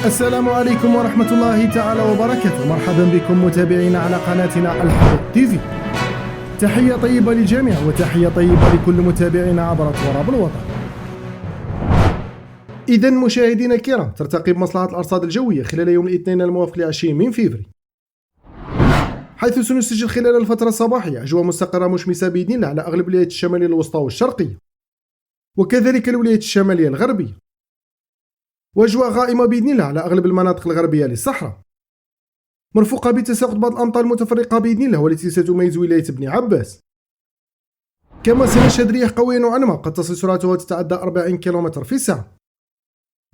السلام عليكم ورحمة الله تعالى وبركاته. مرحبا بكم متابعينا على قناتنا الحدث تي في. تحية طيبة للجميع وتحية طيبة لكل متابعينا عبر تراب الوطن. إذن مشاهدينا الكرام، ترتقب مصلحة الأرصاد الجوية خلال يوم الاثنين الموافق ل20 من فيفري، حيث سنسجل خلال الفترة الصباحية أجواء مستقرة مشمسة بإذن الله على أغلب الولايات الشمالية الوسطى والشرقية، وكذلك الولايات الشمالية الغربية، وأجواء غائمة بإذن الله على أغلب المناطق الغربية للصحراء، مرفوقة بتساقط بعض الأمطار المتفرقة بإذن الله والتي ستميز ولاية بني عباس. كما سنشهد رياح قوية نوعا ما قد تصل سرعتها تتعدى 40 كم في الساعة،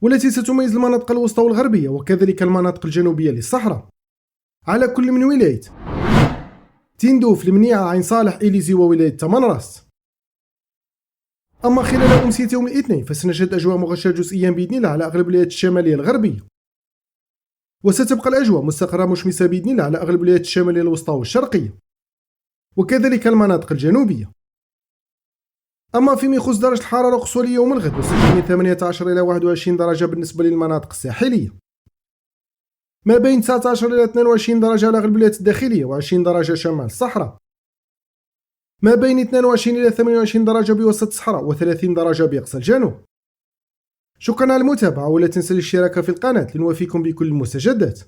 والتي ستميز المناطق الوسطى والغربية وكذلك المناطق الجنوبية للصحراء على كل من ولاية تندوف، المنيعة، عين صالح، إليزي وولاية تمنراست. أما خلال أمسية يوم الاثنين فسنشهد أجواء مغشاة جزئيا بإذن الله على أغلب الولايات الشمالية الغربية، وستبقى الأجواء مستقرة مشمسة بإذن الله على أغلب الولايات الشمالية الوسطى والشرقية وكذلك المناطق الجنوبية. أما فيما يخص درجة الحرارة القصوى ليوم الغد وستكون من 18 إلى 21 درجة بالنسبة للمناطق الساحلية، ما بين 19 إلى 22 درجة على أغلب الولايات الداخلية و20 درجة شمال الصحراء، ما بين 22 إلى 28 درجة بوسط الصحراء و30 درجة بأقصى الجنوب. شكرا على المتابعة، ولا تنسى الاشتراك في القناة لنوافيكم بكل المستجدات.